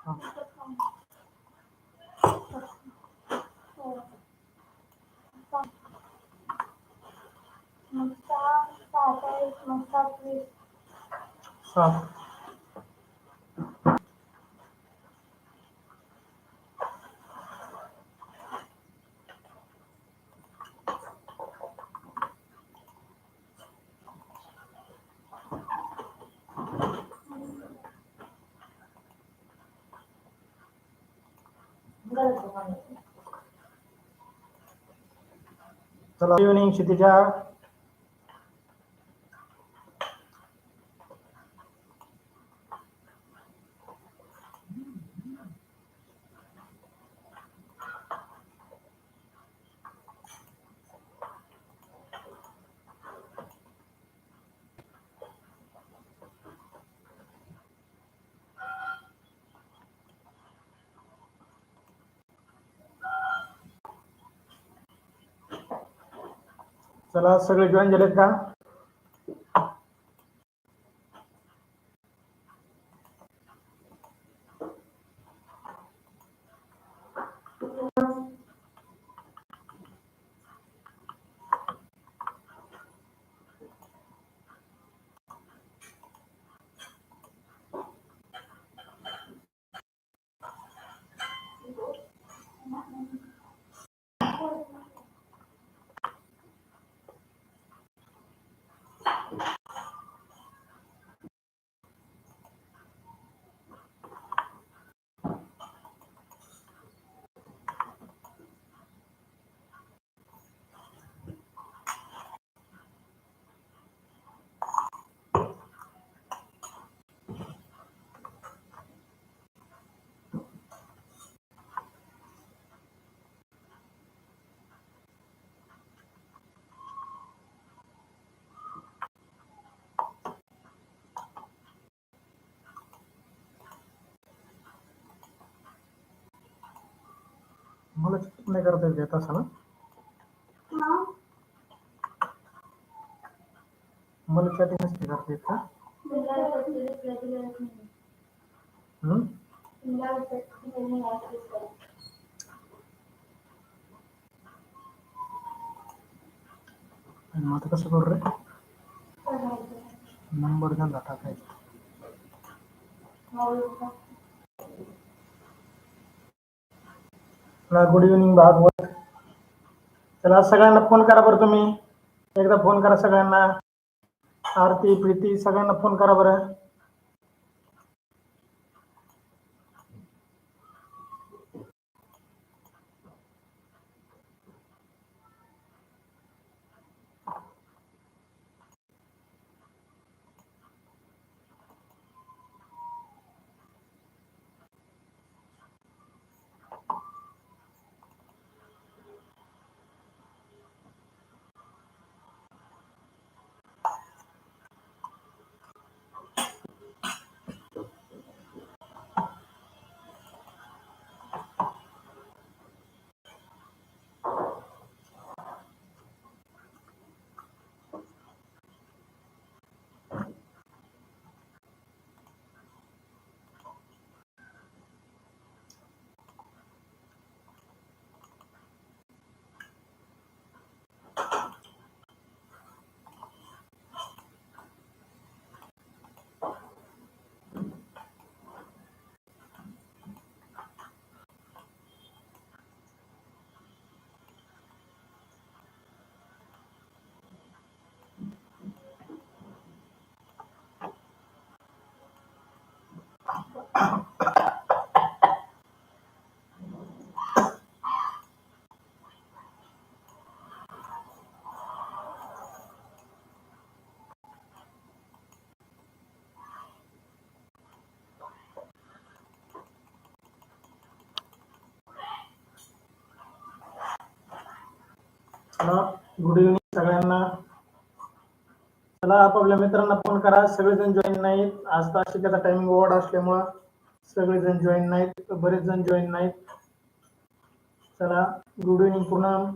7. चला, इव्हनिंग क्षितिजा. चला, सगळे जॉईन झालेत का? मला चेक नाही करता येत असं ना? मला चॅटिंग नसते करता येत का? मग आता कसं करू रे? नंबर त्यांना टाकायचा. Good evening Bhagwat. चला, सगळ्यांना फोन करा बरं. तुम्ही एकदा फोन करा सगळ्यांना. आरती, प्रीती, सगळ्यांना फोन करा बरं. गुड इव्हनिंग सगळ्यांना. चला, आपापल्या मित्रांना फोन करा. सगळेजण जॉईन नाहीत. आज तासिकेचा टायमिंग ओढ असल्यामुळं सगळेजण जॉईन नाहीत. बरेच जण जॉईन नाहीत. चला, गुड इव्हनिंग पूनम.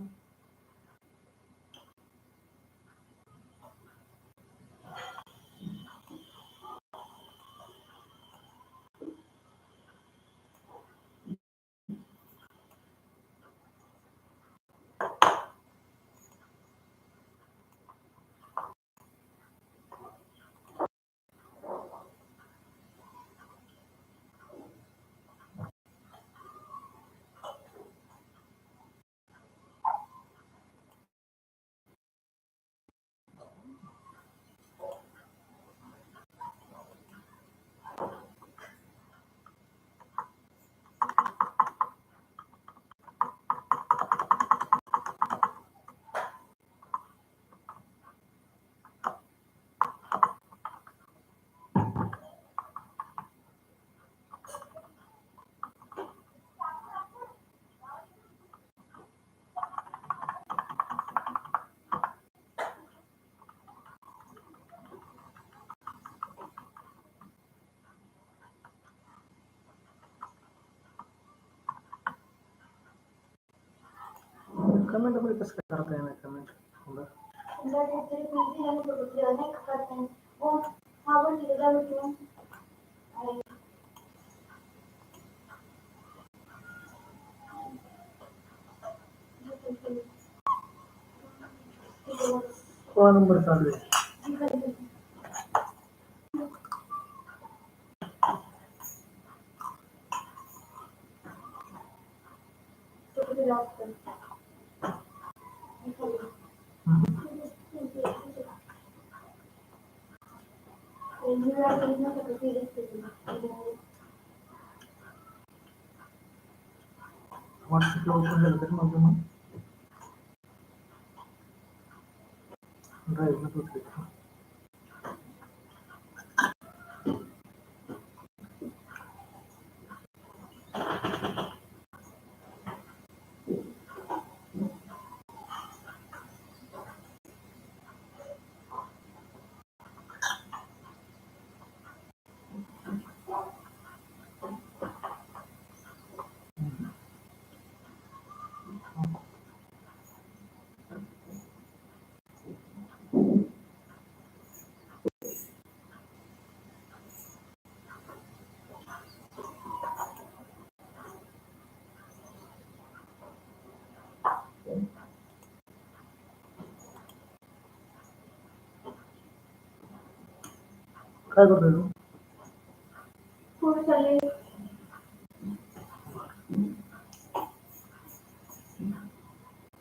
कमेंट मध्ये तसं काय करता येणार कमेंट कोणा नंबर चालू आहे व्हॉट्सअपला ओपन झालं तर मग तुम्ही ड्राईव्ह मध्ये क्लिक करा. काय करतोय तू पुढे चालले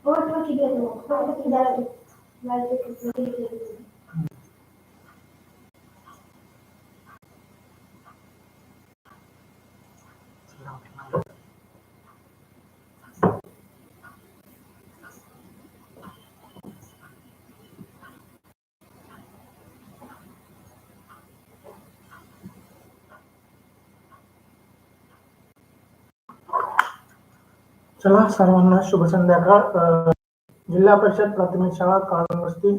बहुत किती आहे बहुत किती आहे चला सर्वांना शुभ संध्याकाळ. जिल्हा परिषद प्राथमिक शाळा काळमस्ती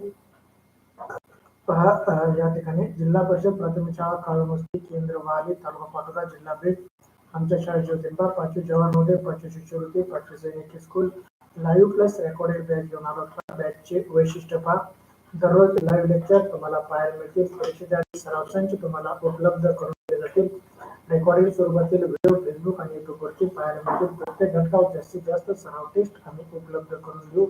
पहा या ठिकाणी जिल्हा परिषद प्राथमिक शाळा काळमस्ती केंद्र वाली तालुका पाटोदा जिल्हा बीड. आमच्या शाळेचे होते 5वी जवाहर नवोदय 5वी शिष्यवृत्ती 5वी सैनिक school live plus recorded batch घेऊन आलो. बॅचचे वैशिष्ट्य पहा. दररोज लाईव्ह लेक्चर तुम्हाला पाहायला मिळतील. परीक्षेच्या आधी सराव संच तुम्हाला उपलब्ध करून दिले जातील. रेकॉर्डिंग स्वरूपातील व्हिडिओ फेसबुक आणि युट्यूबवरती पाहायला मिळतील. प्रत्येक घटकावर जास्तीत जास्त सराव टेस्ट आम्ही उपलब्ध करून देऊ.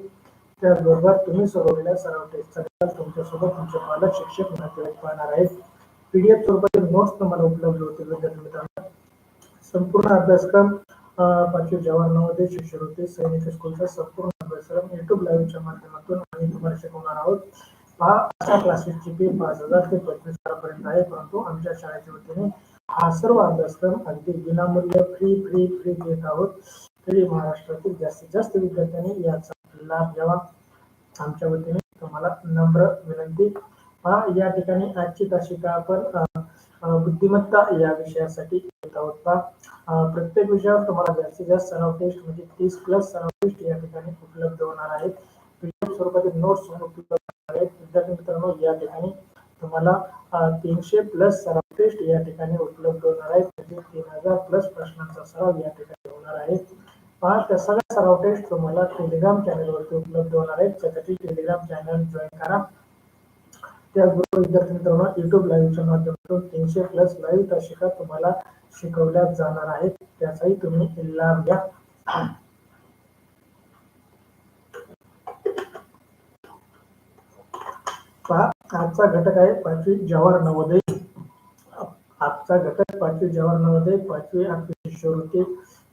त्याचबरोबर तुम्ही सोडवलेल्या सराव टेस्टचा रिझल्ट तुमच्यासोबत तुमचे पालक शिक्षक नातेवाईक पाहणार आहेत. पीडीएफ स्वरूपातील नोट्स तुम्हाला उपलब्ध होतील. विद्यार्थी मित्रांनो संपूर्ण अभ्यासक्रम 5वी जवाहर नवोदय शिष्यवृत्ती सैनिक स्कूलचा संपूर्ण अभ्यासक्रम युट्यूब लाईव्हच्या माध्यमातून आम्ही तुम्हाला शिकवणार आहोत. हा अशा क्लासेसची फी 5,000 ते 25,000 पर्यंत आहे. परंतु आमच्या शाळेच्या वतीने हा सर्व अभ्यासक्रम अगदी विनामूल्य फ्री देत आहोत. तरी महाराष्ट्रातील जास्तीत जास्त विद्यार्थ्यांनी याचा लाभ घ्यावा आमच्या वतीने तुम्हाला नम्र विनंती. या ठिकाणी आजची तासिका आपण बुद्धिमत्ता या विषयासाठी घेत आहोत. प्रत्येक विषयावर तुम्हाला जास्तीत जास्त सराव टेस्ट म्हणजे 30+ सराव टेस्ट या ठिकाणी उपलब्ध होणार आहेत. पीडीएफ स्वरूपातील नोट्स उपलब्ध होणार आहेत. विद्यार्थी मित्रांनो या ठिकाणी तुम्हाला 300+ सराव टेस्ट या ठिकाणी उपलब्ध होणार आहेत. म्हणजे 3000+ प्रश्नांचा सराव या ठिकाणी होणार आहे. त्या सगळ्या सराव टेस्ट तुम्हाला टेलिग्राम चॅनलवरती उपलब्ध होणार आहेत. त्यासाठी टेलिग्राम चॅनल जॉईन करा. त्याचबरोबर विद्यार्थी मित्रांनो युट्यूब लाईव्हच्या माध्यमातून 300+ लाईव्ह तासिका तुम्हाला शिकवल्या जाणार आहेत. त्याचाही तुम्ही लाभ घ्या. पहा आजचा घटक आहे 5वी जवाहर नवोदय. आजचा घटक 5वी जवाहर नवोदय 5वी 8वी शिष्यवृत्ती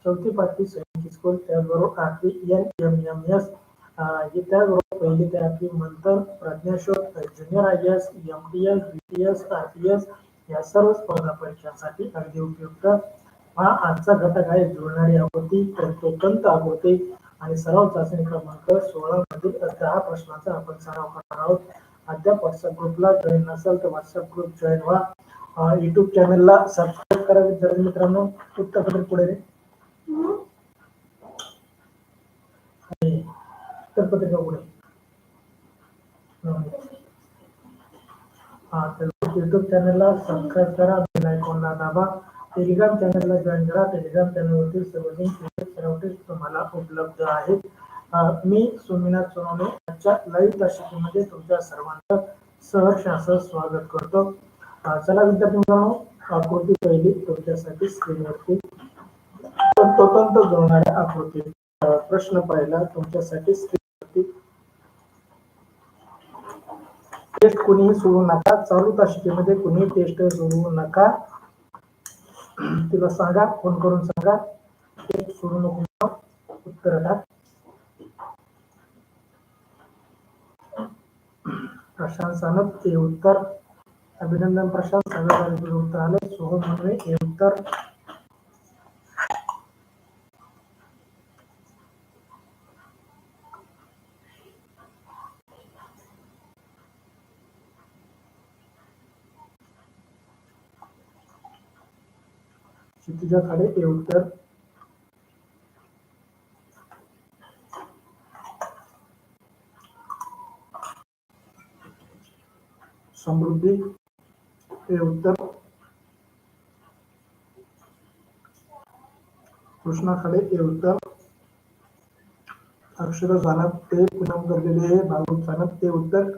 4थी 5वी सैनिक स्कूल त्याचबरोबर 8वी NMMS त्याचबरोबर 1ली ते 8वी मंथन प्रज्ञाशोध junior IAS MTS BTS RPS या सर्व स्पर्धा परीक्षांसाठी अगदी उपयुक्त. हा आजचा घटक आहे जुळणारी आकृती तंतोतंत आकृती आणि सराव चाचणी क्रमांक 16 मधील 10 प्रश्नांचा आपण सराव करणार आहोत. अद्याप व्हॉट्सअप ग्रुपला जॉईन नसेल तर व्हॉट्सअप ग्रुप जॉईन व्हा. युट्यूब चॅनलला सबस्क्राईब करा. विद्यार्थी मित्रांनो उत्तरपत्रिका पुढे रे उत्तरपत्रिका पुढे युट्यूब चॅनलला सबस्क्राईब करा. बेल आयकॉनला दाबा. टेलिग्राम चॅनलला जॉईन करा. टेलिग्राम चॅनलवरती सर्व लिंक सराव टेस्ट तुम्हाला उपलब्ध आहेत. मी सोमनाथ सोनवणे आजच्या लाईव्ह तासिकेमध्ये तुमच्या सर्वांचं सहर्ष असं स्वागत करतो. चला विद्यार्थी मित्रांनो, आकृती पहिली तुमच्यासाठी स्क्रीनवरती तंतोतंत जोडणाऱ्या आकृती. प्रश्न पहिला तुमच्यासाठी स्क्रीनवरती. टेस्ट कुणीही सोडू नका, चालू तासिकेमध्ये कुणीही टेस्ट सोडू नका. तिला सांगा, फोन करून सांगा, टेस्ट सोडू नको, उत्तर टाक. प्रशांत सानप हे उत्तर. अभिनंदन प्रशांत, सगळ्या उत्तर आले. सोहम मनवे हे उत्तर. क्षितिजा खाडे हे उत्तर. समृद्धी हे उत्तर. कृष्णा खाडे हे उत्तर. अक्षर सानप ते पूनम करलेले हे भागवत सानप ते उत्तर.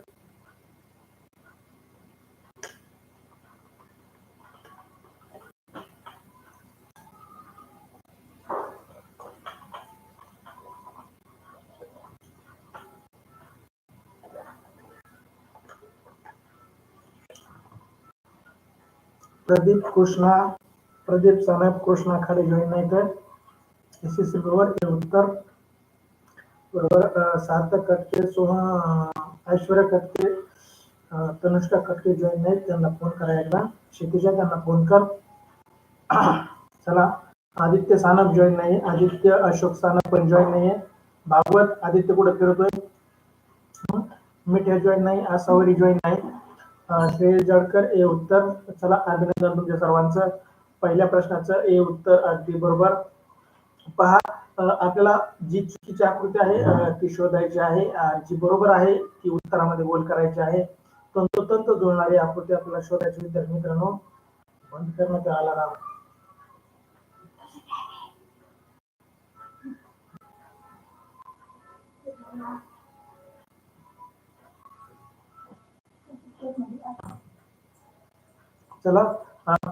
प्रदीप सानप कृष्णा खाडे जॉईन नाही तर एसएससी बरोबर हे उत्तर बरोबर. सार्थक कटके, ऐश्वर्या कटके, तनुष्का कटके जॉईन नाही, त्यांना फोन करा एकदा. क्षितिजा त्यांना फोन कर. चला, आदित्य सानप जॉईन नाही, आदित्य अशोक सानप पण जॉईन नाहीये. भागवत आदित्य कुठे फिरतोय. मिठ्या जॉईन नाही, आसावरी जॉईन नाही. श्रेय जळकर हे उत्तर. चला, अभिनंदन तुमच्या सर्वांचं. पहिल्या प्रश्नाचं हे उत्तर अगदी बरोबर. पहा, आपल्याला जी चुकीची आकृती आहे ती शोधायची आहे, जी बरोबर आहे ती उत्तरामध्ये गोल करायची आहे. तंतोतंत जोडणारी आकृती आपल्याला शोधायची. विद्यार्थी मित्रांनो, बंद करण्यात आला राम. चला,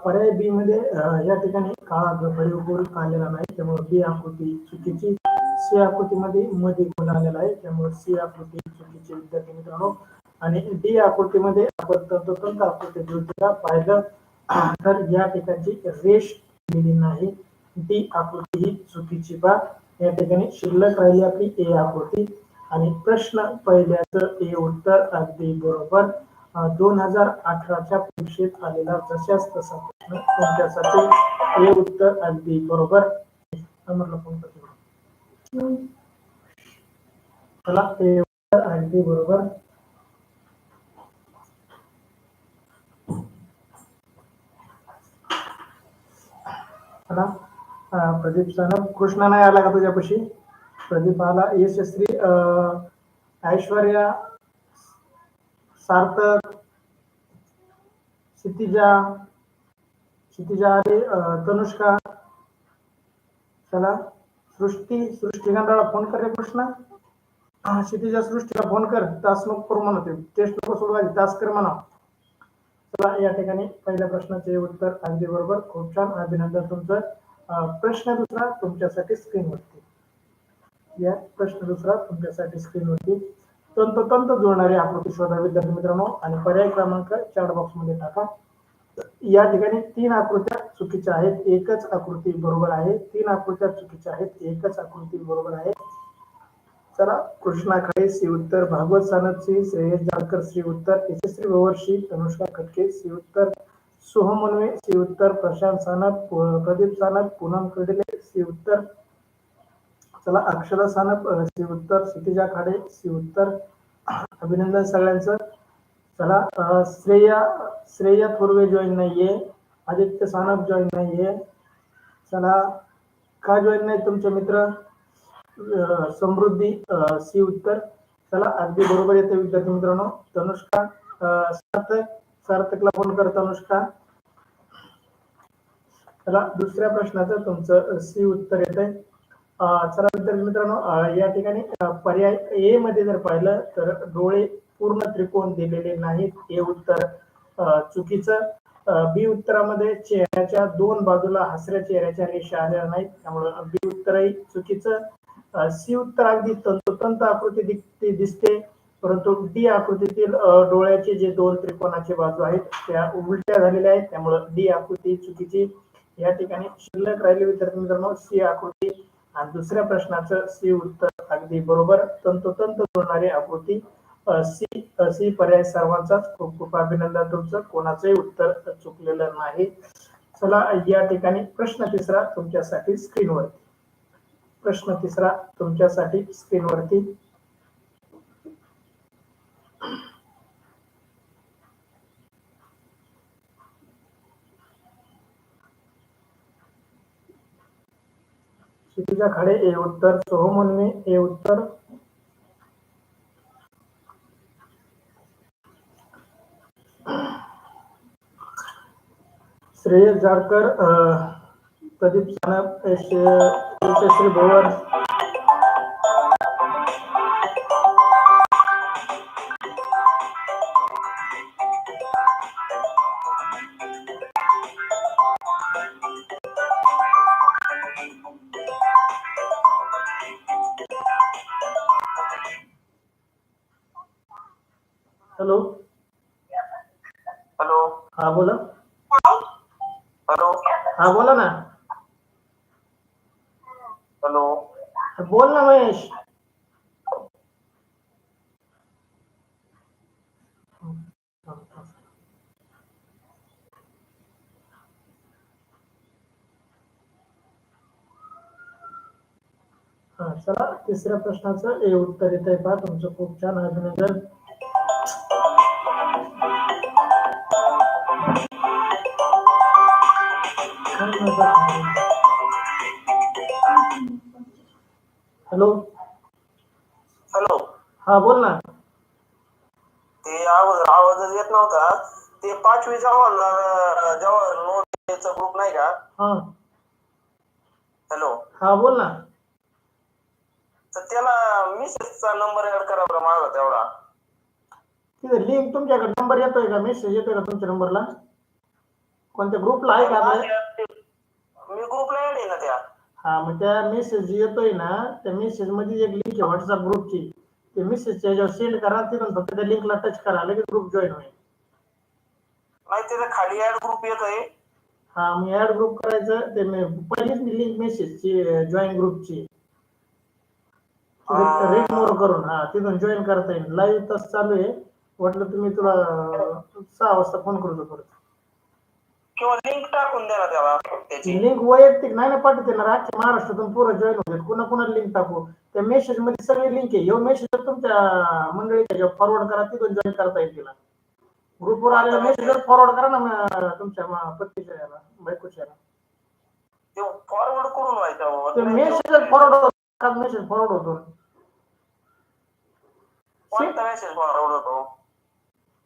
पर्याय बी मध्ये या ठिकाणी काळा गोल आलेला नाही, त्यामुळे बी आकृती चुकीची. सी आकृतीमध्ये मध्ये गोल आलेला आहे, त्यामुळे सी आकृती चुकीची विद्यार्थी मित्रांनो. आणि डी आकृतीमध्ये आपण तंतोतंत आकृती जोडलेला पाहिलं तर या ठिकाणची रेष दिलेली नाही. डी आकृती ही चुकीची. पा या ठिकाणी शिल्लक राहिली आपली ए आकृती. आणि प्रश्न पहिल्याचं ए उत्तर अगदी बरोबर. 2018च्या परीक्षेत आलेला जशाच तसा प्रश्न तुमच्यासाठी. हे उत्तर अगदी बरोबर. नंबरला फोन करतो. चला, हे उत्तर अगदी बरोबर. चला, प्रदीप सानप, कृष्णा नाही आला का तुझ्यापाशी. प्रदीप आला. यशस्वी, ऐश्वर्या, सार्थक, क्षितिजा आली, तनुष्का. चला, सृष्टी गंधाळा फोन कर रे कृष्णा. क्षितिजा, सृष्टीला फोन कर. तास नको करू म्हणते, टेस्ट नको सोडवायची, तास कर म्हणा. चला, या ठिकाणी पहिल्या प्रश्नाचे उत्तर अगदी बरोबर. खूप छान, अभिनंदन तुमचं. प्रश्न दुसरा तुमच्यासाठी स्क्रीनवरती. या प्रश्न दुसरा तुमच्यासाठी स्क्रीनवरती. तंतोतंत जोडणारी आकृती शोधा विद्यार्थी मित्रांनो, आणि पर्याय क्रमांक चॅट बॉक्स मध्ये टाका. या ठिकाणी 3 आकृत्या चुकीच्या आहेत, एकच आकृती बरोबर आहे. 3 आकृत्या चुकीच्या आहेत, एकच आकृती बरोबर आहे. चला, कृष्णा खाडे सी उत्तर. भागवत सानप सी, श्रेयस जाळकर सी उत्तर. यशस्वी भवर तनुष्का कटके सी उत्तर. सोहम मनवे सी उत्तर. प्रशांत सानप, प्रदीप सानप, पूनम कर्डिले सी उत्तर. चला, अक्षरा सानप सी उत्तर. क्षितिजा खाडे सी उत्तर. अभिनंदन सगळ्यांचं. चला, श्रेया थोरवे जॉईन नाहीये. आदित्य सानप जॉईन नाहीये. चला, का जॉईन नाही तुमचे मित्र. समृद्धी सी उत्तर. चला, अगदी बरोबर येते विद्यार्थी मित्रांनो. तनुष्का, सार्थकला फोन कर तनुष्का. चला, दुसऱ्या प्रश्नाचं तुमचं सी उत्तर येते. चला विद्यार्थी मित्रांनो, या ठिकाणी पर्याय ए मध्ये जर पाहिलं तर डोळे पूर्ण त्रिकोण दिलेले नाहीत, हे उत्तर चुकीचं. बी उत्तरामध्ये चेहऱ्याच्या दोन बाजूला हसऱ्या चेहऱ्याच्या रेषा आल्या नाहीत, त्यामुळे बी उत्तरही चुकीचं. सी उत्तर अगदी तंतोतंत आकृती दिसते, परंतु डी आकृतीतील डोळ्याचे जे दोन त्रिकोणाचे बाजू आहेत त्या उलट्या झालेल्या आहेत, त्यामुळे डी आकृती चुकीची. या ठिकाणी शिल्लक राहिली विद्यार्थी मित्रांनो सी आकृती, आणि दुसऱ्या प्रश्नाचं सी उत्तर अगदी बरोबर, तंतोतंत जोडणारी आकृती सी. सी पर्याय सर्वांचाच खूप खूप अभिनंदन तुमचं, कोणाचंही उत्तर चुकलेलं नाही. चला या ठिकाणी प्रश्न तिसरा तुमच्यासाठी स्क्रीनवरती. प्रश्न तिसरा तुमच्यासाठी स्क्रीनवरती. क्षितिजा खाडे हे उत्तर, सोहम उनमे हे उत्तर, श्रेयस जाडकर, प्रदीप सानप, यशस्वी भवन. Hello hello. हा बोला. हॅलो. हा बोला ना. हॅलो. बोल ना महेश. हा चला तिसऱ्या प्रश्नाचं हे उत्तर येत आहे पहा, तुमचं खूप छान अभिनंदन. हॅलो. हॅलो. हा बोल ना. ते आवाजच येत नव्हता. ते 5वी जवाहर नवोदयचा ग्रुप नाही का? हा हॅलो. हा बोल ना. तर त्याला मिसेसचा नंबर ऍड करा बरं माझा तेवढा. तिथे लिंक तुमच्याकडे नंबर येतोय का, मेसेज येतोय का तुमच्या नंबरला? कोणत्या ग्रुपला आहे का आपल्या? मी ग्रुपला ऍड आहे ना त्या. हा मग त्या मेसेज येतोय ना, त्या मेसेज मध्ये एक लिंक आहे व्हॉट्सअप ग्रुपची, ते मेसेजच्या याच्यावर सेंड करा, तिथून फक्त त्या लिंकला टच करा, लगेच ग्रुप जॉईन होईल. नाही तिथे खाली ऍड ग्रुप येतोय. हा मग ऍड ग्रुप करायचं, ते पहिलीच लिंक मेसेजची जॉईन ग्रुपची रीड मोर करून, हा तिथून जॉईन करता येईल. लाईव्ह तास चालू आहे, वाटलं तुम्ही तुला 6 वाजता फोन करतो परत. किंवा लिंक टाकून द्या ना त्याला त्याची. लिंक वैयक्तिक नाही ना पाठवते ना, अख्ख्या महाराष्ट्रातून पोरं जॉईन होतात, पुन्हा पुन्हा लिंक टाकू. त्या मेसेज मध्ये सगळी लिंक आहे, ह्यो मेसेज तुमच्या मंडळीच्या फॉरवर्ड करा, तिथून जॉईन करता येईल तिला. ग्रुपवर आलेला मेसेज फॉरवर्ड करा ना तुमच्या पत्नीच्या याला, बायकोच्या याला. ते फॉरवर्ड करून व्हायचं. मेसेज फॉरवर्ड होतो, मेसेज फॉरवर्ड होतो. कोणता मेसेज फॉरवर्ड होतो?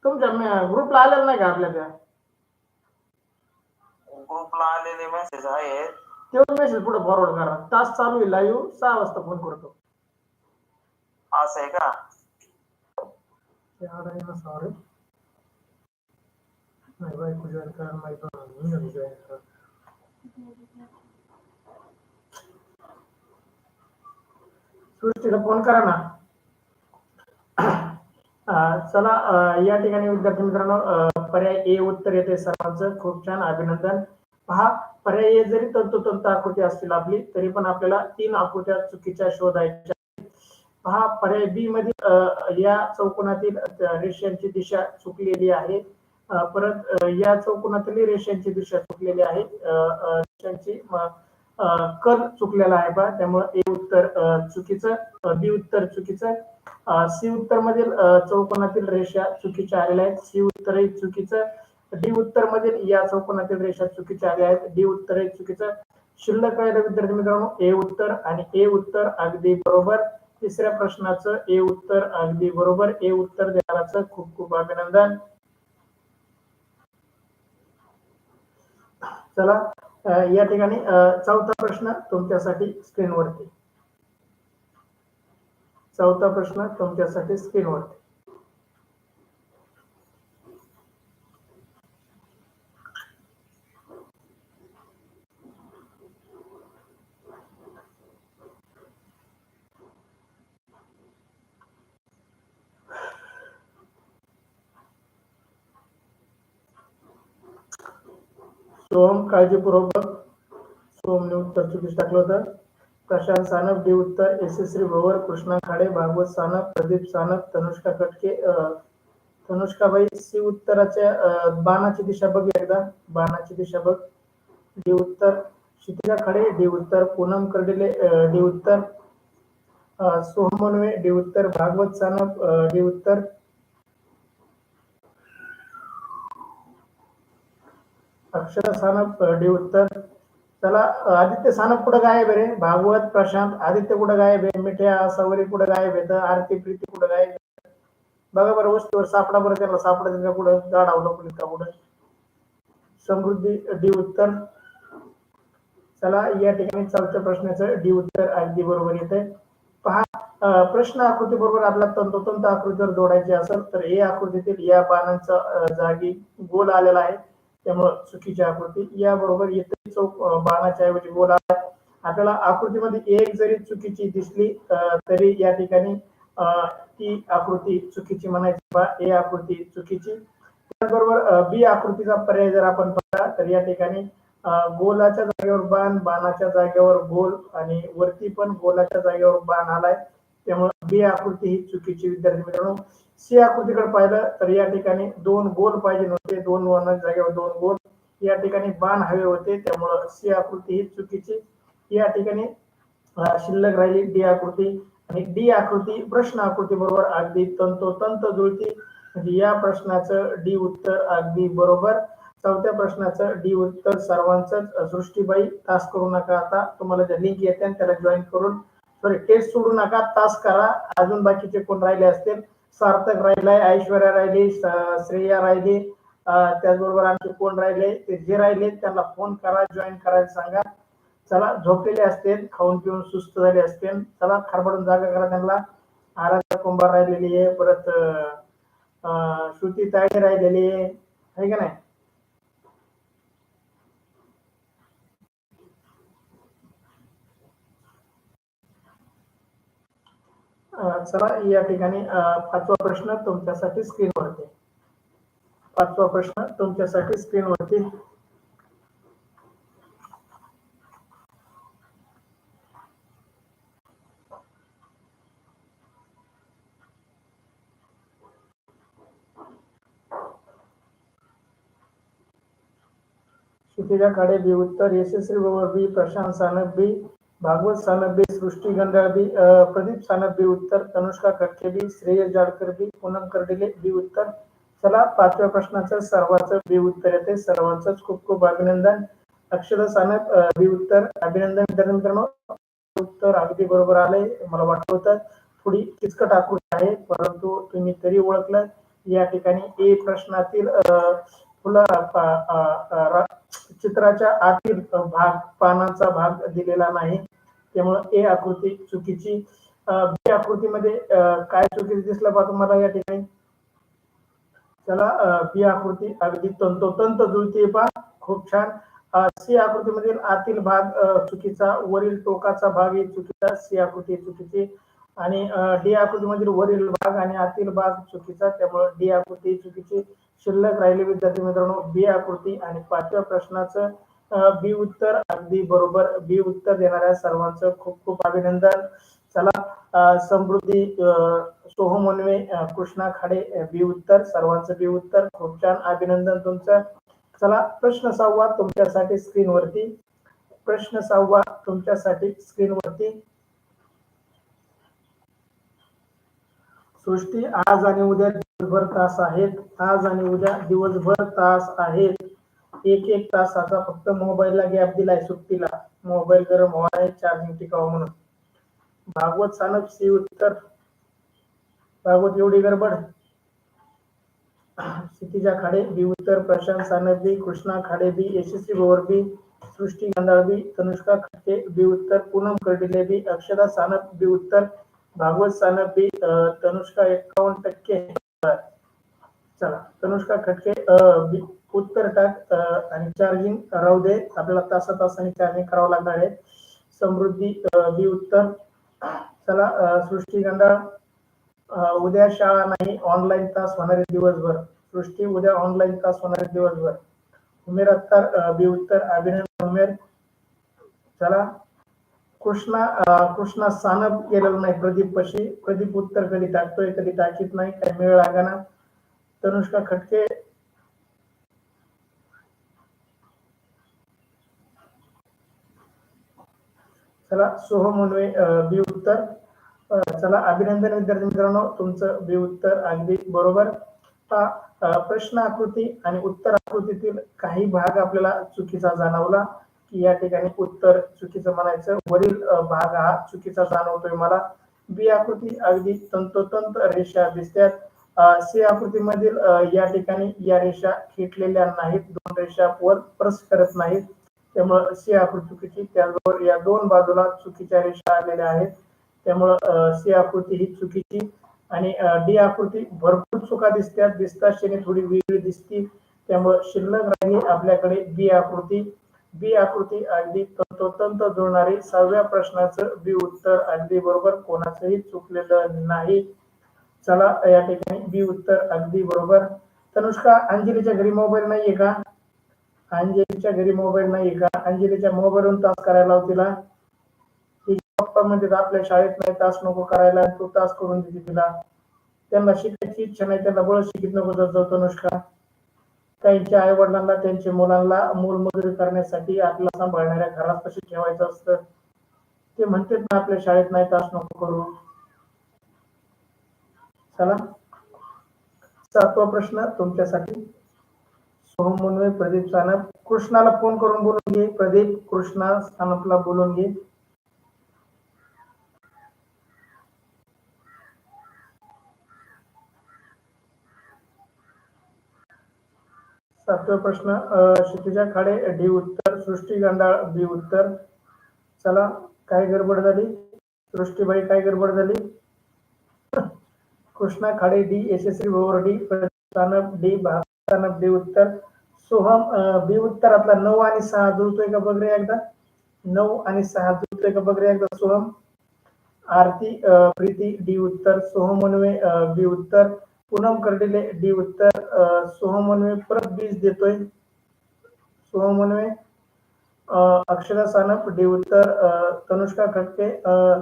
तुमच्या ग्रुपला आलेला नाही का आपल्या? त्या ग्रुपला आलेले मेसेज आहेत, तेवढं मेसेज पुढे फॉरवर्ड करा. तास चालू आहे लाईव्ह, 6 वाजता फोन करतो. असं आहे का? सॉरी नाही, बायको जॉईन करा, माहिती जॉईन करा. सृष्टीला फोन करा ना. चला या ठिकाणी विद्यार्थी मित्रांनो, पर्याय ए उत्तर येते सर्वांचं, खूप छान अभिनंदन. पहा, पर्याय ए जरी तंतोतंत आकृती असतील आपली, तरी पण आपल्याला 3 आकृत्या चुकीच्या शोधायच्या. पहा, पर्याय बी मध्ये या चौकोनातील रेषांची दिशा चुकलेली आहे. परत या चौकोनातील रेषांची दिशा चुकलेली आहे, रेषांची कल चुकलेला आहे बा, त्यामुळे ए उत्तर चुकीचं, बी उत्तर चुकीचं. सी उत्तर मधील चौकोनातील रेषा चुकीच्या आलेल्या आहेत, सी उत्तरही चुकीचं. डी उत्तर मधील या चौकोनातील रेषा चुकीच्या आल्या आहेत, डी उत्तरही चुकीचं. शिल्लक राहिलं विद्यार्थी मित्रांनो ए उत्तर, आणि ए उत्तर अगदी बरोबर. तिसऱ्या प्रश्नाचं ए उत्तर अगदी बरोबर, ए उत्तर देणाराचं खूप खूप अभिनंदन. चला या ठिकाणी चौथा प्रश्न तुमच्यासाठी स्क्रीनवरती. चौथा प्रश्न तुमच्यासाठी स्क्रीनवर. सोहम काळजीपूर्वक सोहमने उत्तर चुकीच टाकलं होतं. प्रशांत सानप डी उत्तर, यशस्वी भवर, कृष्णा खाडे, भागवत सानप, प्रदीप सानप, तनुष्का कटके, तनुष्काबाई सी उत्तराच्या बाणाची दिशा बघ एकदा. बाणाची दिशा बघ. डी उत्तर. क्षितिजा खाडे डी उत्तर, पूनम कर्डिले डी उत्तर, सोहम मनवे डी उत्तर, भागवत सानप डी उत्तर, अक्षरा सानप डी उत्तर. चला आदित्य सानप कुठं गायब आहे रे? भागवत, प्रशांत, आदित्य कुठं गायब आहे? मिठ्या सवरी कुठं गायब आहे? आरती प्रीती कुठं गायब आहे? बघा बरं वस्तूवर सापडा बरं, त्याला सापडायचं का कुठं? गाडावलं कुठे का कुठं? समृद्धी डी उत्तर. चला या ठिकाणी चौथ्या प्रश्नाचं डी उत्तर अगदी बरोबर येते. पहा प्रश्न आकृती बरोबर आपला तंतोतंत आकृतीवर जोडायचे असेल तर ए आकृतीतील या बाणांचा जागी गोल आलेला आहे, त्यामुळे चुकीची आकृती. या बरोबर येथे चौक बाणाच्या ऐवजी गोल आला. आपल्याला आकृतीमध्ये एक जरी चुकीची दिसली तरी या ठिकाणी ती आकृती चुकीची म्हणायची बा. ए आकृती चुकीची. त्याचबरोबर बी आकृतीचा पर्याय जर आपण पाहिला तर या ठिकाणी गोलाच्या जागेवर बाण, बाणाच्या जागेवर गोल आणि वरती पण गोलाच्या जागेवर बाण आलाय, त्यामुळे बी आकृती ही चुकीची. विद्यार्थी मित्रांनो सी आकृतीकडे पाहिलं तर या ठिकाणी दोन गोल पाहिजे होते, दोन बाणाच्या जागेवर दोन गोल. या ठिकाणी बाण हवे होते, त्यामुळे सी आकृती ही चुकीची. या ठिकाणी शिल्लक राहिली डी आकृती. आणि डी आकृती प्रश्न आकृती बरोबर अगदी तंतोतंत जुळती, म्हणजे या प्रश्नाचं डी उत्तर अगदी बरोबर. चौथ्या प्रश्नाचं डी उत्तर सर्वांच. सृष्टीबाई तास करू नका, आता तुम्हाला ज्या लिंक येते त्याला जॉईन करून टेस्ट सोडू नका, तास करा. अजून बाकीचे कोण राहिले असतील? सार्थक राहिलाय, ऐश्वर्या राहिली, श्रेया राहिली, त्याचबरोबर आणखी कोण राहिले? ते जे राहिले त्यांना फोन करा, जॉईन करायला सांगा. चला झोपलेले असतील, खाऊन पिऊन सुस्त झाले असतील, चला खरबडून जागा करा त्यांना. आराध्या कुंभार राहिलेली आहे, परत श्रुती तायडे राहिलेली आहे का नाही? चला या ठिकाणी पाचवा प्रश्न तुमच्यासाठी स्क्रीनवरती. पाचवा प्रश्न तुमच्यासाठी स्क्रीनवरती. क्षितिजा खाडे बी उत्तर, यशस्वी बरोबर बी, प्रशांत सानप बी, भागवत सानप बी, सृष्टी गंडाळ बी, प्रदीप सानप बी उत्तर, तनुष्का कटके बी, श्रेयस जाडकर बी, पूनम कर्डिले बी उत्तर. चला पाचव्या प्रश्नाचं सर्वांचं बी उत्तर येते. सर्वांचंच खूप खूप अभिनंदन. अक्षरा सानप बी उत्तर, अभिनंदन विद्यार्थी मित्रांनो. उत्तर अगदी बरोबर आलंय. मला वाटत होतं थोडी किचकट आकृती आहे, परंतु तुम्ही तरी ओळखलं. या ठिकाणी ए प्रश्नातील फुला चित्राच्या आतील भाग, पानाचा भाग दिलेला नाही, त्यामुळे ए आकृती चुकीची. बी आकृतीमध्ये काय चुकीचं दिसलं बा तुम्हाला या ठिकाणी? चला बी आकृती अगदी तंतोतंत जुळते पा, खूप छान. सी आकृतीमधील आतील भाग चुकीचा, वरील टोकाचा भाग ही चुकीचा, सी आकृती चुकीची. आणि डी आकृतीमधील वरील भाग आणि आतील भाग चुकीचा, त्यामुळे डी आकृती चुकीची. शिल्लक राहिले विद्यार्थी मित्रांनो बी आकृती. आणि पाचव्या प्रश्नाचं बी उत्तर अगदी बरोबर. बी उत्तर देणाऱ्या सर्वांचं खूप खूप अभिनंदन. चला समृद्धी, सोहम मनवे, कृष्णा खाडे बी उत्तर, सर्वांचं बी उत्तर. खूप छान, अभिनंदन तुमचं. चला प्रश्न 6वा तुमच्यासाठी स्क्रीनवरती. प्रश्न 6वा तुमच्यासाठी स्क्रीनवरती. सृष्टी आज आणि उद्या दिवसभर तास आहेत. आज आणि उद्या दिवसभर तास आहेत. एक एक तासाचा फक्त मोबाईलला गॅप दिलाय सुट्टीला, मोबाईल गरम व्हाय, चार्जिंग टिकावं म्हणून. भागवत सानप सी उत्तर. भागवत एवढी गडबड. क्षितिजा खाडे बी उत्तर, प्रशांत सानप बी, कृष्णा खाडे बी, यशस्वी भवर बी, सृष्टी गंडाळ बी, तनुष्का खटके बी उत्तर, पूनम कर्डिले बी, अक्षरा सानप बी उत्तर, भागवत सानप बी, तनुष्का 51%. चला तनुष्का खटके बी उत्तर टाक आणि चार्जिंग राहू दे, आपल्याला तासांनी चार्जिंग करावं लागणार आहे. समृद्धी बी उत्तर. चला सृष्टी गंडाळ, उद्या शाळा नाही, ऑनलाईन तास होणार आहे दिवसभर. सृष्टी उद्या ऑनलाईन तास होणार आहे दिवसभर. उमेर अत्तार बी उत्तर. अभिनंदन उमेर. चला कृष्णा सानप केलेलं नाही प्रदीप पशी. प्रदीप उत्तर कधी टाकतोय कधी टाकीत नाही, काही मेळ लागाना. तनुष्का खटके चला सोहम उनवे बी उत्तर. चला अभिनंदन विद्यार्थी मित्रांनो, तुमचं बी उत्तर अगदी बरोबर. प्रश्न आकृती आणि उत्तर आकृतीतील काही भाग आपल्याला चुकीचा जाणवला की या ठिकाणी उत्तर चुकीचं म्हणायचं. वरील भाग हा चुकीचा जाणवतोय मला. बी आकृती अगदी तंतोतंत रेषा दिसतात. सी आकृतीमधील या ठिकाणी या रेषा खेटलेल्या नाहीत, दोन रेषा वर प्रेस करत नाहीत, त्यामुळे सी आकृती चुकीची. त्याचबरोबर या दोन बाजूला चुकीच्या रेषा आलेल्या आहेत, त्यामुळे सी आकृती ही चुकीची. आणि डी आकृती भरपूर चुका दिसतात शेने थोडी वेगळी दिसती, त्यामुळे शिल्लक राहिली आपल्याकडे बी आकृती. बी आकृती अगदी तंतोतंत जुळणारी. 6व्या प्रश्नाचं बी उत्तर अगदी बरोबर, कोणाचंही चुकलेलं नाही. चला या ठिकाणी बी उत्तर अगदी बरोबर. तनुष्का, अंजलीच्या घरी मोबाईल नाहीये का? अंजलीच्या घरी मोबाईल नाहीये का? अंजलीच्या मोबाईलवरून तास करायला लाव तिला. पप्पा म्हणजे आपल्या शाळेत नाही तास नको करायला, तू तास करून देते तिला. त्यांना शिकायची इच्छा नाही, त्यांना बळ शिकित नको जाऊ तनुष्का. त्यांच्या आई वडिलांना त्यांच्या मुलांना मूलमजुरी करण्यासाठी आपल्याला सांभाळणाऱ्या घरात कशी ठेवायचं असतं. ते म्हणतात ना आपल्या शाळेत नाही तास नको करू. चला 7वा प्रश्न तुमच्यासाठी. सोहम मुनवे, प्रदीप सानप. कृष्णाला फोन करून बोलून घे. प्रदीप कृष्णा सानपला बोलून घे. सातवा प्रश्न क्षितिजा खाडे डी उत्तर. सृष्टी गंडाळ बी उत्तर. चला काय गडबड झाली सृष्टीबाई, काय गडबड झाली? Krishna Khade D, Yashasvi Bhovar D, Sanap D, Sanap D उत्तर. सोहम बी उत्तर. आपला 9 आणि 6 जुळतोय का बघ रे एकदा. 9 आणि 6 जुळतोय का बघ रे एकदा सोहम. आरती प्रीती डी उत्तर. सोहम मुनवे बी उत्तर. पूनम कर्डिले डी उत्तर. सोहम मुनवे परत बीज देतोय. सोहम मुनवे. अक्षरा सानप डी उत्तर. तनुष्का खटके,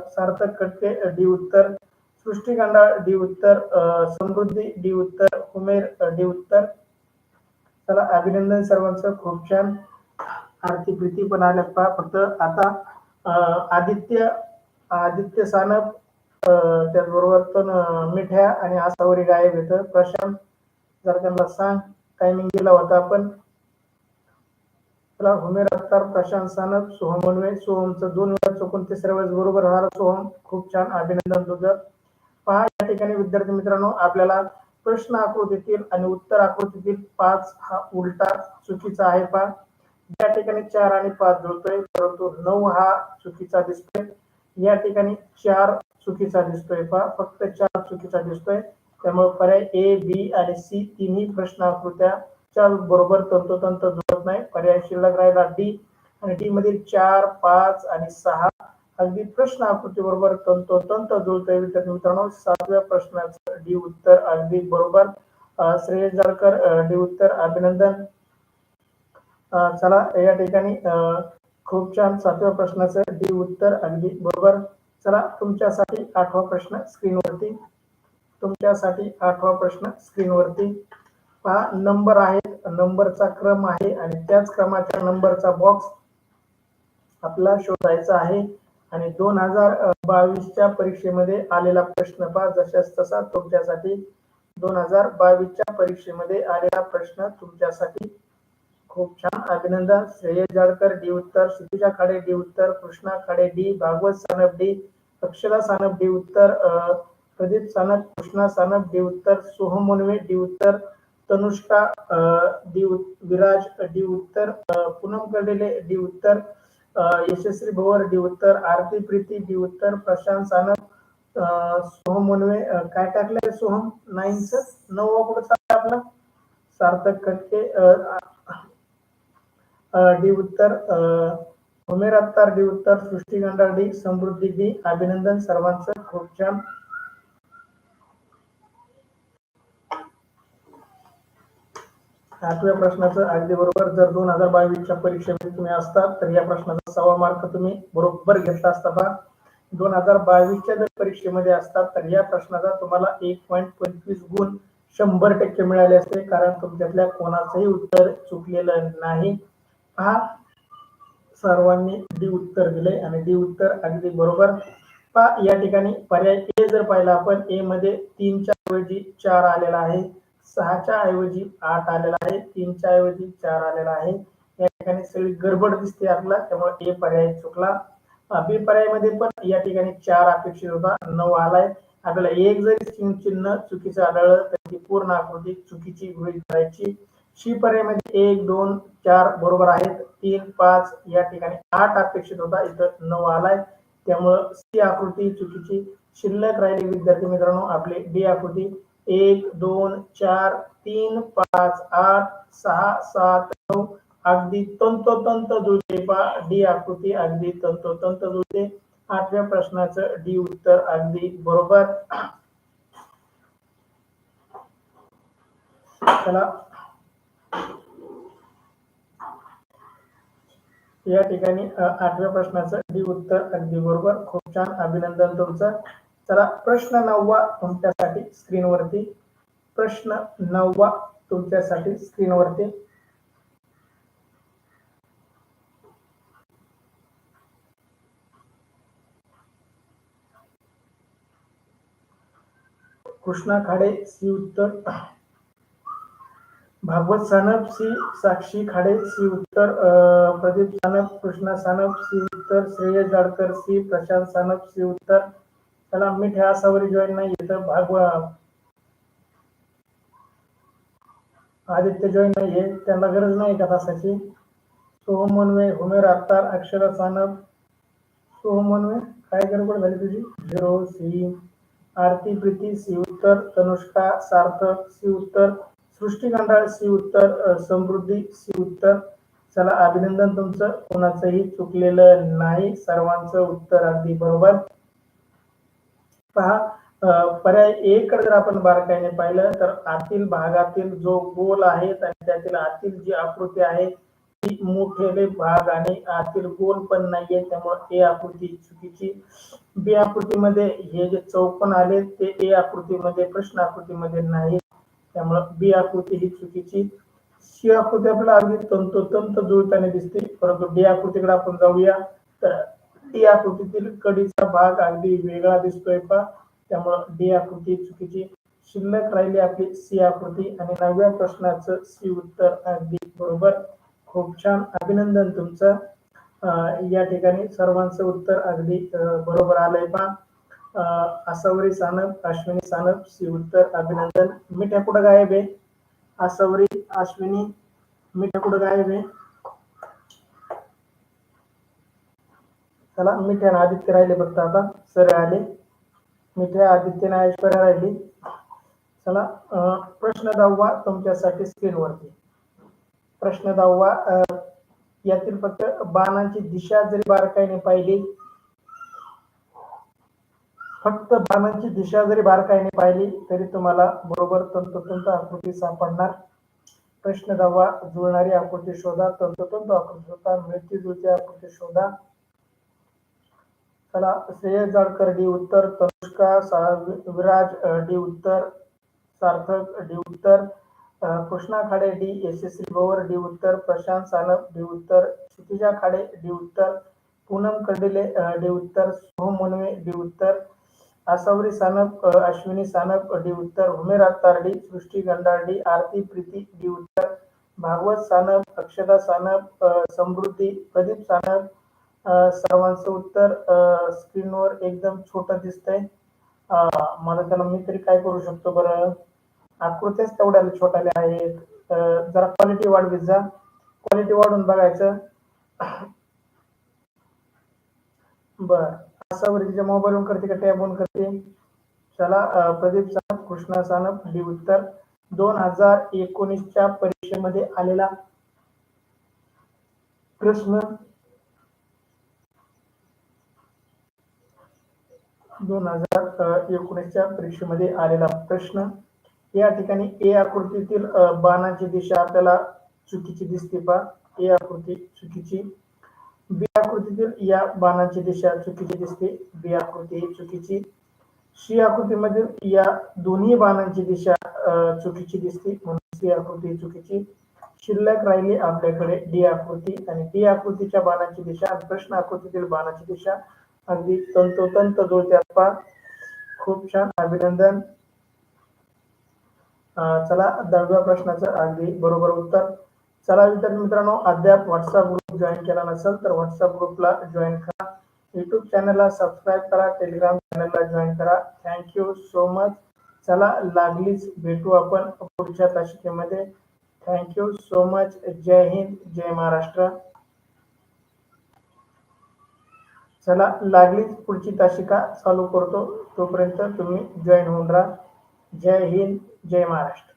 सार्थक खटके डी उत्तर. सृष्टी गंडाळ डी उत्तर. समृद्धी डी उत्तर. उमेर डी उत्तर. चला अभिनंदन सर्वांचं, खूप छान. आरती प्रीती पण आल्या पहा. फक्त आता आदित्य सानप, त्याचबरोबर पण मिठ्या आणि आसावरी गायब येतं. प्रशांत, जर त्यांना सांग टायमिंग दिला होता आपण. चला हुमेर अत्तार, प्रशांत सानप, सोहम मुनवे. सोहमचं 2 वेळा चुकून 3ऱ्या वेळेस बरोबर झाला सोहम, खूप छान, अभिनंदन तुझं. पहा या ठिकाणी विद्यार्थी मित्रांनो, आपल्याला प्रश्न आकृतीतील आणि उत्तर आकृतीतील 5 हा उलटा चुकीचा आहे. पहा या ठिकाणी 4 आणि 5 जुळतोय, परंतु 9 हा चुकीचा दिसतोय. या ठिकाणी 4 चुकीचा दिसतोय. पहा फक्त 4 चुकीचा दिसतोय, त्यामुळे पर्याय ए, बी आणि सी तिन्ही प्रश्न आकृत्या बरोबर तंतोतंत जुळत नाही. पर्याय शिल्लक राहिला डी, आणि डी मधील 4, 5 आणि 6 अगदी प्रश्न आकृती बरोबर तंतोतंत जुळतोय. विद्यार्थी मित्रांनो 7व्या प्रश्नाचं डी उत्तर अगदी बरोबर. श्रेयस जाळकर डी उत्तर, अभिनंदन. चला या ठिकाणी खूप छान, 7व्या प्रश्नाचं डी उत्तर अगदी बरोबर. चला तुमच्यासाठी 8वा प्रश्न स्क्रीनवरती. तुमच्यासाठी 8वा प्रश्न स्क्रीनवरती पहा. नंबर आहेत, नंबरचा क्रम आहे आणि त्याच क्रमाच्या नंबरचा बॉक्स आपला शोधायचा आहे. आणि 2022च्या परीक्षेमध्ये आलेला प्रश्न पहा, जशाच तसा तुमच्यासाठी 2022च्या परीक्षेमध्ये आलेला प्रश्न तुमच्यासाठी. खूप छान, अभिनंदन. श्रेयस जाळकर डी उत्तर. क्षितिजा खाडे डी उत्तर. Krishna Khade D. Bhagwat Sanap D. Akshara Sanap D उत्तर. प्रदीप सानप, कृष्णा सानप डी उत्तर. सोहम मुनवे डी उत्तर. तनुष्का डी, विराज डी उत्तर. पूनम कर्डिले डी उत्तर. यशस्वी भोवर डी उत्तर. आरती प्रीती डी उत्तर. प्रशांत सानप सोहम मुनवे काय टाकलंय सोहम 9च 9 कुठं चाललं आपलं सार्थक खटके डी उत्तर उमेर अत्तार डी उत्तर सृष्टी गंडाळ डी समृद्धी डी अभिनंदन सर्वांचं खूप छान. आठव्या प्रश्नाचं अगदी बरोबर. जर 2022च्या परीक्षेमध्ये तुम्ही असतात तर या प्रश्नाचा 1.25 मार्क तुम्ही बरोबर घेतला असता. पहा 2022च्या जर परीक्षेमध्ये असतात तर या प्रश्नाचा तुम्हाला 1.25 गुण 100% मिळाले असते, कारण तुमच्यातल्या कोणाचंही उत्तर चुकलेलं नाही. पहा सर्वांनी डी उत्तर दिले आणि डी उत्तर अगदी बरोबर. पहा या ठिकाणी पर्याय ए जर पाहिला आपण, ए मध्ये 3च्या ऐवजी 4 आलेला आहे, 6च्या ऐवजी 8 आलेला आहे, 3च्या ऐवजी 4 आलेला आहे. या ठिकाणी सगळी गडबड दिसते आपल्याला, त्यामुळे ए पर्याय चुकला. बी पर्यायमध्ये पण या ठिकाणी 4 अपेक्षित होता, 9 आलाय. आपल्याला एक जरी चिन्ह चुकीचं आढळलं तर ती पूर्ण आकृती चुकीची गृहीत धरायची. सी पर्यायमध्ये 1 2 4 बरोबर आहेत, 3 5 या ठिकाणी 8 अपेक्षित होता, इथं 9 आलाय, त्यामुळं सी आकृती चुकीची. शिल्लक राहिली विद्यार्थी मित्रांनो आपली डी आकृती. 1 2 4 3 5 8 6 7 9 अगदी तंतोतंत जुळते. पहा डी आकृती अगदी तंतोतंत जुळते. 8व्या प्रश्नाचं डी उत्तर अगदी बरोबर. चला या ठिकाणी 8व्या प्रश्नाचं डी उत्तर अगदी बरोबर. खूप छान, अभिनंदन तुमचं. चला प्रश्न 9वा तुमच्यासाठी स्क्रीनवरती. प्रश्न 9वा तुमच्यासाठी स्क्रीनवरती. कृष्णा खाडे सी उत्तर, भागवत सानप सी, साक्षी खाडे सी उत्तर, प्रदीप सानप, कृष्णा सानप सी उत्तर, श्रेयस जाडकर सी, प्रशांत सानप सी उत्तर. चला मिठे आसावरी जॉईन नाही इथं, आदित्य जॉईन नाहीये, त्यांना गरज नाही का तासाची. सोहम मनवे, हुमेर अत्तार, अक्षरा सानप. सोहम मनवे काय गडबड झाली तुझी. 0 सी. आरती प्रीती सी उत्तर, तनुष्का सार्थक सी उत्तर, सृष्टी गंडाळ सी उत्तर, समृद्धी सी उत्तर. चला अभिनंदन तुमचं, कोणाचंही चुकलेलं नाही, सर्वांचं उत्तर अगदी बरोबर. पहा पर्याय ए कडे जर आपण बारकाईने पाहिलं तर आतील भागातील जो गोल आहे आणि त्यातील आतील जी आकृती आहे ती मोठेले भाग आणि आतील गोल पण नाहीये, त्यामुळे ए आकृती चुकीची. बी आकृतीमध्ये हे जे चौकोन आले ते ए आकृतीमध्ये प्रश्न आकृतीमध्ये नाही, त्यामुळे बी आकृती ही चुकीची. सी आकृती आपल्याला अगदी तंतोतंत जुळताना दिसते, परंतु डी आकृतीकडे आपण जाऊया तर डी आकृतीतील कडीचा भाग अगदी वेगळा दिसतोय पहा, त्यामुळे डी आकृती चुकीची. शिल्लक राहिली आपली सी आकृती आणि 9व्या प्रश्नाचं सी उत्तर अगदी बरोबर. खूप छान, अभिनंदन तुमचं. या ठिकाणी सर्वांचं उत्तर अगदी बरोबर आलंय पहा. आसावरी सानप, अश्विनी सानप सी उत्तर, अभिनंदन. मिठ्या कुठं गायब आहे. आसावरी, अश्विनी, मिठ्या कुठं गायब आहे. चला मिठ्या आदित्य राहिले फक्त, आता सर आले. मिठ्या आदित्यने ऐश्वर्या राहिली. चला प्रश्न 10वा तुमच्यासाठी स्क्रीनवरती. प्रश्न 10वा यातील फक्त बाणांची दिशा जरी बारकाईने पाहिली, फक्त बाणांची दिशा जरी बारकाईने पाहिली तरी तुम्हाला बरोबर तंतोतंत आकृती सापडणार. प्रश्न 10वा जुळणारी आकृती शोधा, तंतोतंत आकृती शोधा, मिळती जुळती आकृती शोधा. चला श्रेयस जाडकर डी उत्तर, तनुष्का विराज डी उत्तर, सार्थक डी उत्तर, कृष्णा खाडे डी, यशस्वी भवर डी उत्तर, प्रशांत सानप डी उत्तर, क्षितिजा खाडे डी उत्तर, पूनम कर्डिले डी उत्तर, सोहम मुनवे डी उत्तर, आसावरी सानप, अश्विनी सानप डी उत्तर, उमेर अत्तार डी, सृष्टी गंडाळ डी, आरती प्रीती डी उत्तर, भागवत सानप, अक्षता सानप, समृद्धी, प्रदीप सानप. सर्वांचं उत्तर स्क्रीनवर एकदम छोटं दिसतंय. मला त्याला मी तरी काय करू शकतो बरं, आकृत्याच तेवढ्या छोट्याल्या आहेत. जरा क्वालिटी वाढवीत जा, क्वालिटी वाढून बघायचं. बर आसावरीच्या मोबाईलवरून करते का टॅबवरून करते? चला प्रदीप सानप, कृष्णा सानप डी उत्तर. 2019च्या परीक्षेमध्ये आलेला प्रश्न 2019च्या परीक्षेमध्ये आलेला प्रश्न. या ठिकाणी ए आकृतीतील बाणाची दिशा आपल्याला चुकीची दिसते पहा. ए आकृती चुकीची. बी आकृतीतील या बाणाची दिशा चुकीची दिसते. बी आकृती ही चुकीची. सी आकृतीमधील या दोन्ही बाणांची दिशा चुकीची दिसते म्हणून सी आकृती चुकीची. शिल्लक राहिली आपल्याकडे डी आकृती आणि डी आकृतीच्या बाणाची दिशा आणि प्रश्न आकृतीतील बाणाची दिशा अगदी तंतोतंत जुळतात पहा. खूप छान, अभिनंदन. चला 10व्या प्रश्नाचं अगदी बरोबर उत्तर. चला विद्यार्थी मित्रांनो, अद्याप व्हॉट्सअप ग्रुप जॉईन केला नसेल तर व्हॉट्सअप ग्रुपला जॉईन करा. युट्यूब चॅनलला सबस्क्राईब करा. टेलिग्राम चॅनलला जॉईन करा. Thank you so much. चला लागलीच भेटू आपण पुढच्या तासिकेमध्ये. Thank you so much. जय हिंद, जय महाराष्ट्र. चला लागलीच पुढची तासिका चालू करतो, तोपर्यंत तुम्ही जॉईन होऊन राहा. जय हिंद, जय महाराष्ट्र.